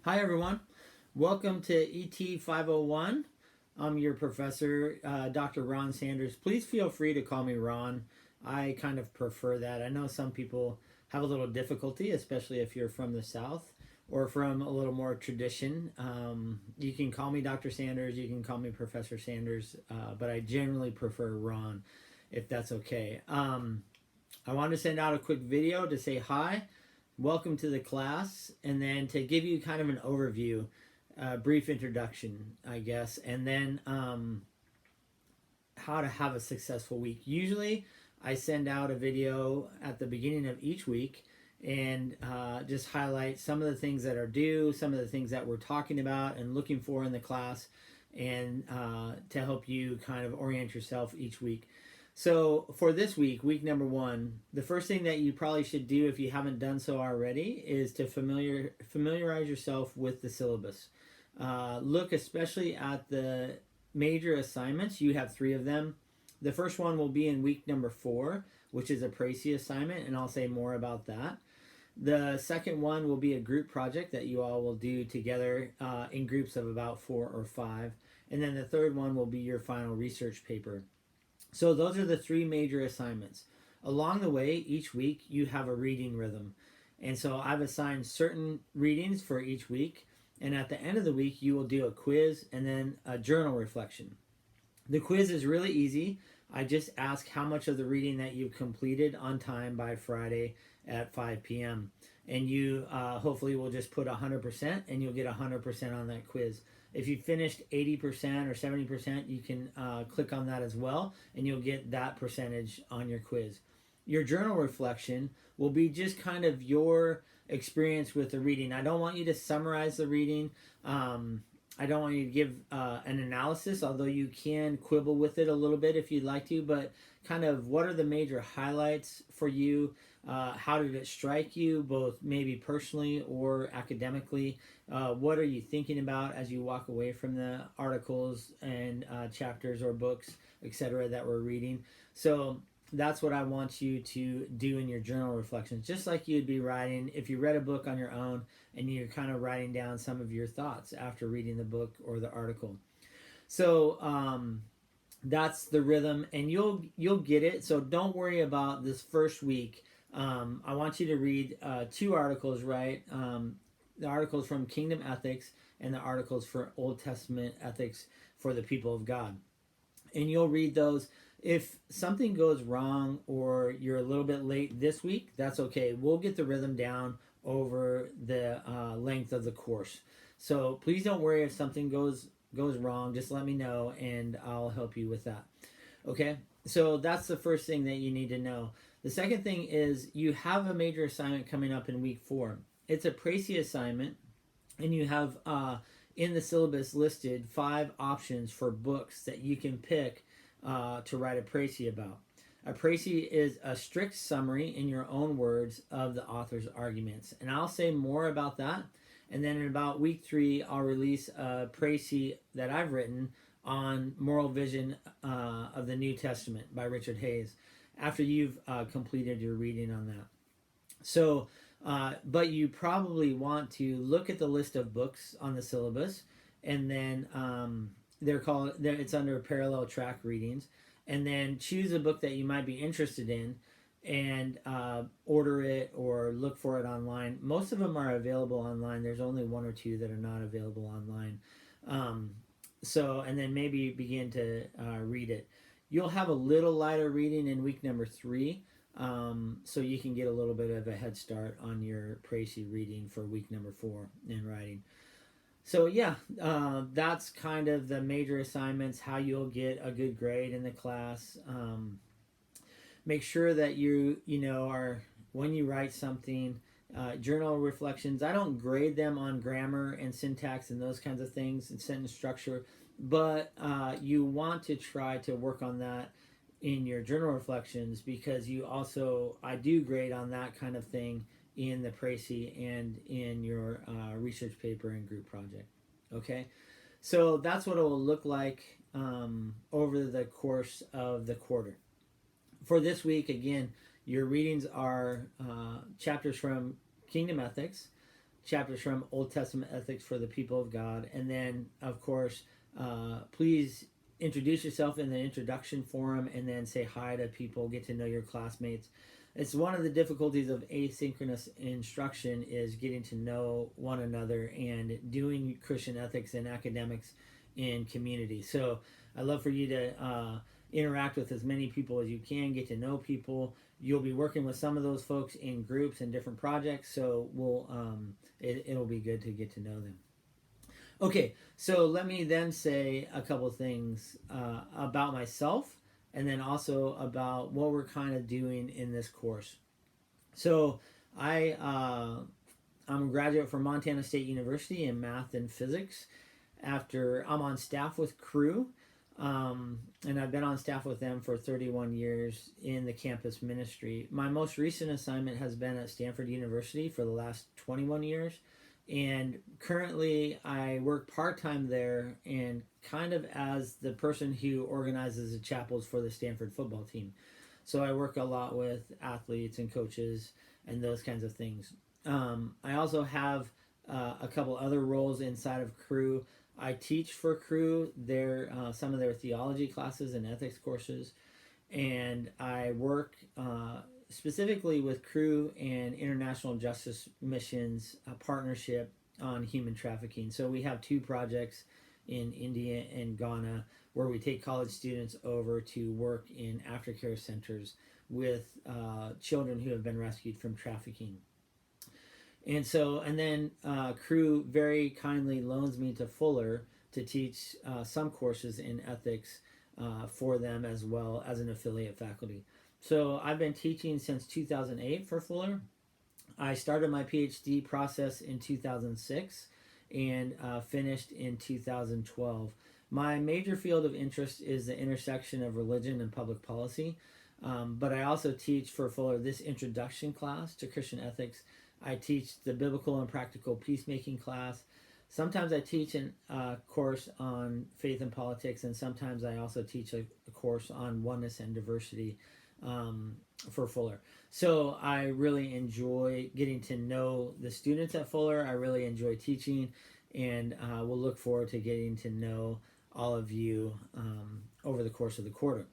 Hi, everyone. Welcome to ET 501. I'm your professor, Dr. Ron Sanders. Please feel free to call me Ron. I kind of prefer that. I know some people have a little difficulty, especially if you're from the South or from a little more tradition. You can call me Dr. Sanders, you can call me Professor Sanders, but I generally prefer Ron if that's okay. I wanted to send out a quick video to say hi, welcome to the class, and then to give you kind of an overview, brief introduction, I guess, and then how to have a successful week. Usually, I send out a video at the beginning of each week and just highlight some of the things that are due, some of the things that we're talking about and looking for in the class, and to help you kind of orient yourself each week. So for this week, week number 1, the first thing that you probably should do if you haven't done so already is to familiarize yourself with the syllabus. Look especially at the major assignments. You have 3 of them. The first one will be in week number 4, which is a Précis assignment, and I'll say more about that. The second one will be a group project that you all will do together in groups of about 4 or 5. And then the third one will be your final research paper. So those are the 3 major assignments. Along the way, each week, you have a reading rhythm. And so I've assigned certain readings for each week. And at the end of the week, you will do a quiz and then a journal reflection. The quiz is really easy. I just ask how much of the reading that you've completed on time by Friday at 5 p.m. And you hopefully will just put 100% and you'll get 100% on that quiz. If you finished 80% or 70%, you can click on that as well, and you'll get that percentage on your quiz. Your journal reflection will be just kind of your experience with the reading. I don't want you to summarize the reading. I don't want you to give an analysis, although you can quibble with it a little bit if you'd like to, but kind of what are the major highlights for you? How did it strike you, both maybe personally or academically? What are you thinking about as you walk away from the articles and chapters or books, etc., that we're reading? So that's what I want you to do in your journal reflections, just like you'd be writing if you read a book on your own and you're kind of writing down some of your thoughts after reading the book or the article. So that's the rhythm, and you'll get it. So don't worry about this first week. I want you to read 2 articles, right? The articles from Kingdom Ethics and the articles for Old Testament Ethics for the people of God. And you'll read those. If something goes wrong or you're a little bit late this week, that's okay. We'll get the rhythm down over the length of the course. So please don't worry if something goes wrong. Just let me know and I'll help you with that. Okay? So that's the first thing that you need to know. The second thing is you have a major assignment coming up in week 4. It's a Précis assignment, and you have in the syllabus listed 5 options for books that you can pick to write a Précis about. A Précis is a strict summary in your own words of the author's arguments. And I'll say more about that. And then in about week 3, I'll release a Précis that I've written on moral vision of the New Testament by Richard Hayes after you've completed your reading on that. So, but you probably want to look at the list of books on the syllabus, and then it's under parallel track readings, and then choose a book that you might be interested in and order it or look for it online. Most of them are available online. There's only 1 or 2 that are not available online. And then maybe begin to read it. You'll have a little lighter reading in week number 3, so you can get a little bit of a head start on your Précis reading for week number 4 in writing. So yeah, that's kind of the major assignments, how you'll get a good grade in the class. Make sure that you are, when you write something, journal reflections, I don't grade them on grammar and syntax and those kinds of things and sentence structure, but you want to try to work on that in your journal reflections, because I do grade on that kind of thing in the Précis and in your research paper and group project. Okay, so that's what it will look like over the course of the quarter. For this week, again, your readings are chapters from Kingdom Ethics, chapters from Old Testament ethics for the people of God. And then, of course, please introduce yourself in the introduction forum and then say hi to people, get to know your classmates. It's one of the difficulties of asynchronous instruction is getting to know one another and doing Christian ethics and academics in community. So I'd love for you to interact with as many people as you can, get to know people. You'll be working with some of those folks in groups and different projects, so it'll be good to get to know them. Okay, so let me then say a couple things about myself, and then also about what we're kind of doing in this course. So I'm a graduate from Montana State University in math and physics. I'm on staff with Cru, and I've been on staff with them for 31 years in the campus ministry. My most recent assignment has been at Stanford University for the last 21 years. And currently I work part-time there and kind of as the person who organizes the chapels for the Stanford football team. So I work a lot with athletes and coaches and those kinds of things. I also have a couple other roles inside of Cru. I teach for Cru some of their theology classes and ethics courses. And I work specifically with Cru and International Justice Missions partnership on human trafficking. So we have 2 projects in India and Ghana where we take college students over to work in aftercare centers with children who have been rescued from trafficking. And then Cru very kindly loans me to Fuller to teach some courses in ethics for them as well as an affiliate faculty. So I've been teaching since 2008 for Fuller. I started my PhD process in 2006 and finished in 2012. My major field of interest is the intersection of religion and public policy, but I also teach for Fuller this introduction class to Christian ethics. I teach the biblical and practical peacemaking class. Sometimes I teach a course on faith and politics, and sometimes I also teach a course on oneness and diversity for Fuller. So I really enjoy getting to know the students at Fuller. I really enjoy teaching, and we'll look forward to getting to know all of you over the course of the quarter.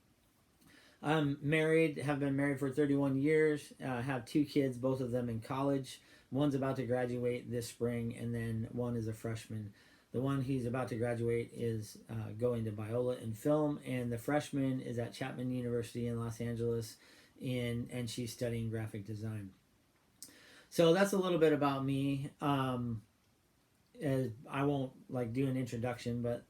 I'm married, have been married for 31 years, have 2 kids, both of them in college. One's about to graduate this spring, and then one is a freshman. The one he's about to graduate is going to Biola in film, and the freshman is at Chapman University in Los Angeles, and she's studying graphic design. So that's a little bit about me. I won't do an introduction, but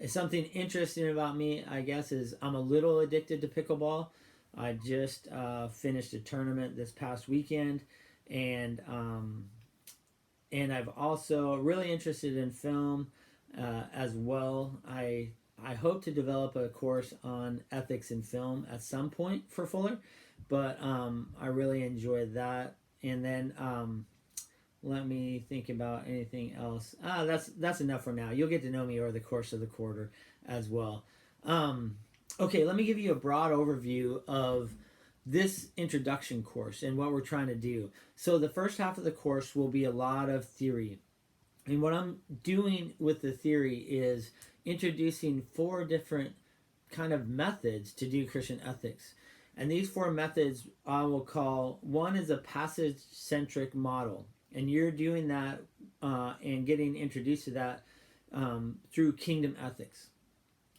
something interesting about me, I guess, is I'm a little addicted to pickleball. I just finished a tournament this past weekend, and I've also really interested in film as well. I hope to develop a course on ethics in film at some point for Fuller, but I really enjoy that. And then let me think about anything else. That's enough for now. You'll get to know me over the course of the quarter as well. Okay, let me give you a broad overview of this introduction course and what we're trying to do. So the first half of the course will be a lot of theory. And what I'm doing with the theory is introducing 4 different kind of methods to do Christian ethics. And these 4 methods I will call, one is a passage-centric model. And you're doing that and getting introduced to that through kingdom ethics.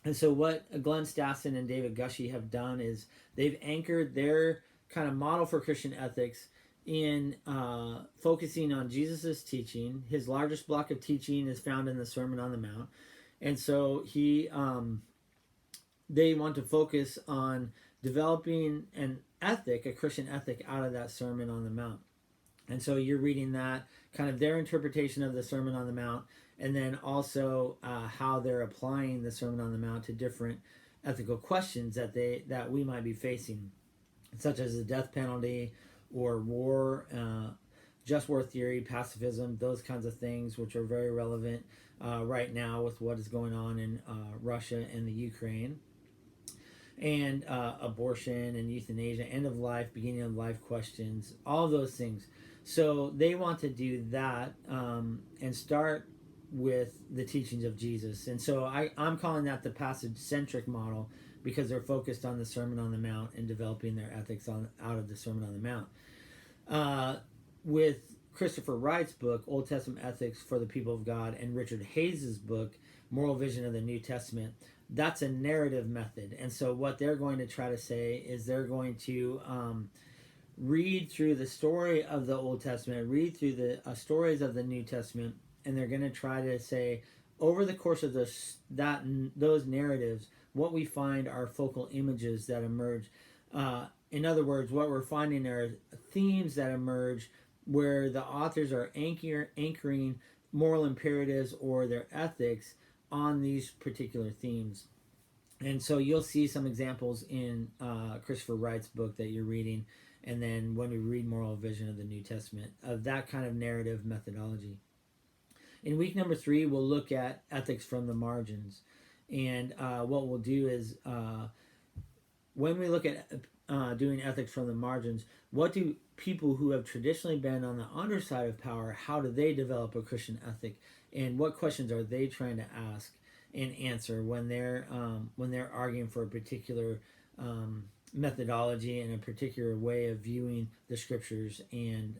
And so what Glenn Stassen and David Gushee have done is they've anchored their kind of model for Christian ethics in focusing on Jesus's teaching. His largest block of teaching is found in the Sermon on the Mount. And so they want to focus on developing an ethic, a Christian ethic out of that Sermon on the Mount. And so you're reading that, kind of their interpretation of the Sermon on the Mount, and then also how they're applying the Sermon on the Mount to different ethical questions that we might be facing, such as the death penalty or war, just war theory, pacifism, those kinds of things, which are very relevant right now with what is going on in Russia and the Ukraine, and abortion and euthanasia, end of life, beginning of life questions, all of those things. So they want to do that and start with the teachings of Jesus. And so I'm calling that the passage centric model because they're focused on the Sermon on the Mount and developing their ethics out of the Sermon on the Mount. With Christopher Wright's book, Old Testament Ethics for the People of God, and Richard Hayes' book, Moral Vision of the New Testament, that's a narrative method. And so what they're going to try to say is they're going to read through the story of the Old Testament, read through the stories of the New Testament, and they're going to try to say, over the course of those narratives, what we find are focal images that emerge. In other words, what we're finding are themes that emerge where the authors are anchoring moral imperatives or their ethics on these particular themes. And so you'll see some examples in Christopher Wright's book that you're reading, and then when we read Moral Vision of the New Testament, of that kind of narrative methodology. In week number 3, we'll look at ethics from the margins. And what we'll do is when we look at doing ethics from the margins, what do people who have traditionally been on the underside of power, how do they develop a Christian ethic, and what questions are they trying to ask and answer when they're arguing for a particular methodology and a particular way of viewing the scriptures and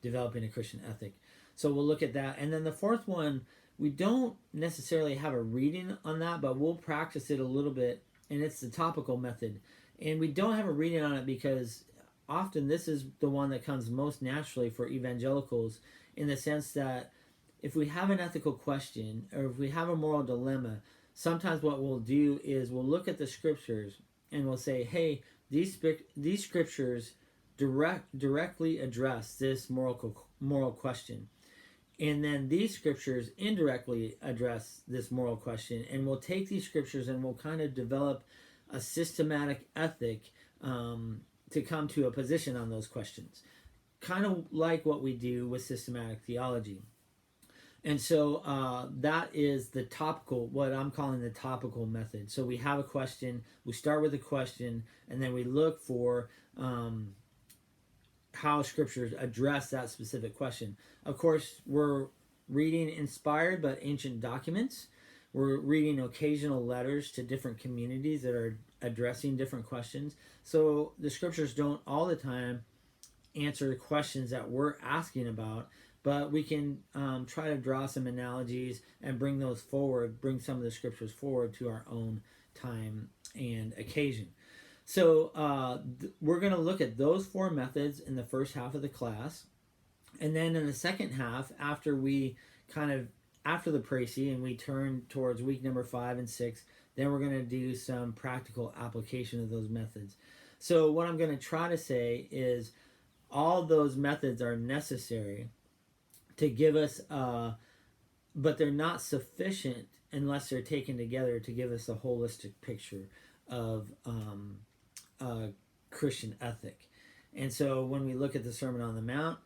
developing a Christian ethic. So we'll look at that. And then the fourth one, we don't necessarily have a reading on that, but we'll practice it a little bit, and it's the topical method. And we don't have a reading on it because often this is the one that comes most naturally for evangelicals, in the sense that if we have an ethical question or if we have a moral dilemma, sometimes what we'll do is we'll look at the scriptures and we'll say, hey, these scriptures directly address this moral question. And then these scriptures indirectly address this moral question. And we'll take these scriptures and we'll kind of develop a systematic ethic to come to a position on those questions. Kind of like what we do with systematic theology. And so that is the topical, what I'm calling the topical method. So we have a question, we start with a question, and then we look for how scriptures address that specific question. Of course, we're reading inspired but ancient documents. We're reading occasional letters to different communities that are addressing different questions. So the scriptures don't all the time answer the questions that we're asking about, but we can try to draw some analogies and bring those forward, bring some of the scriptures forward to our own time and occasion. So we're going to look at those 4 methods in the first half of the class. And then in the second half, after the précis and we turn towards week number 5 and 6, then we're going to do some practical application of those methods. So what I'm going to try to say is all those methods are necessary to give us, but they're not sufficient unless they're taken together to give us a holistic picture of Christian ethic. And so when we look at the Sermon on the Mount,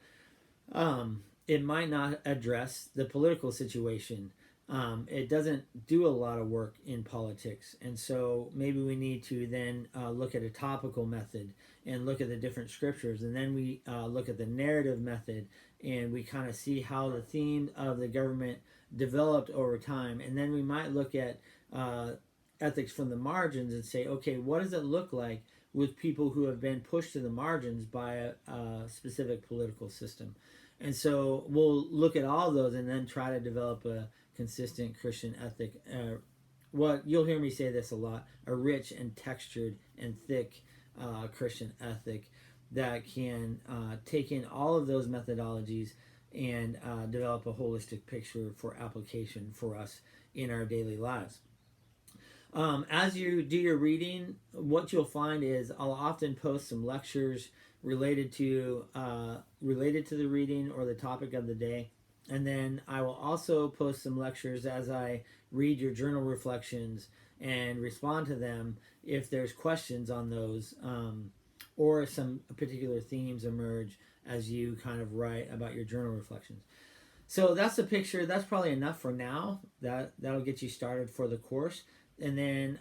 it might not address the political situation. It doesn't do a lot of work in politics. And so maybe we need to then look at a topical method and look at the different scriptures. And then we look at the narrative method and we kind of see how the theme of the government developed over time. And then we might look at ethics from the margins and say, okay, what does it look like with people who have been pushed to the margins by a specific political system? And so we'll look at all of those and then try to develop a consistent Christian ethic. What you'll hear me say this a lot: a rich and textured and thick Christian ethic that can take in all of those methodologies and develop a holistic picture for application for us in our daily lives. As you do your reading, what you'll find is I'll often post some lectures related to the reading or the topic of the day, and then I will also post some lectures as I read your journal reflections and respond to them if there's questions on those, or some particular themes emerge as you kind of write about your journal reflections. So that's the picture. That's probably enough for now. That'll get you started for the course. And then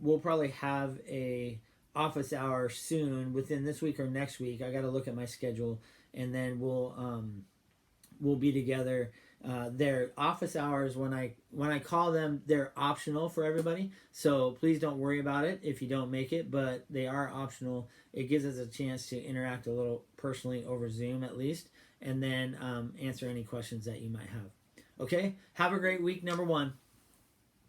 we'll probably have a office hour soon within this week or next week. I got to look at my schedule and then we'll be together. Their office hours, when I call them, they're optional for everybody. So please don't worry about it if you don't make it, but they are optional. It gives us a chance to interact a little personally over Zoom at least, and then answer any questions that you might have. Okay, have a great week, number one.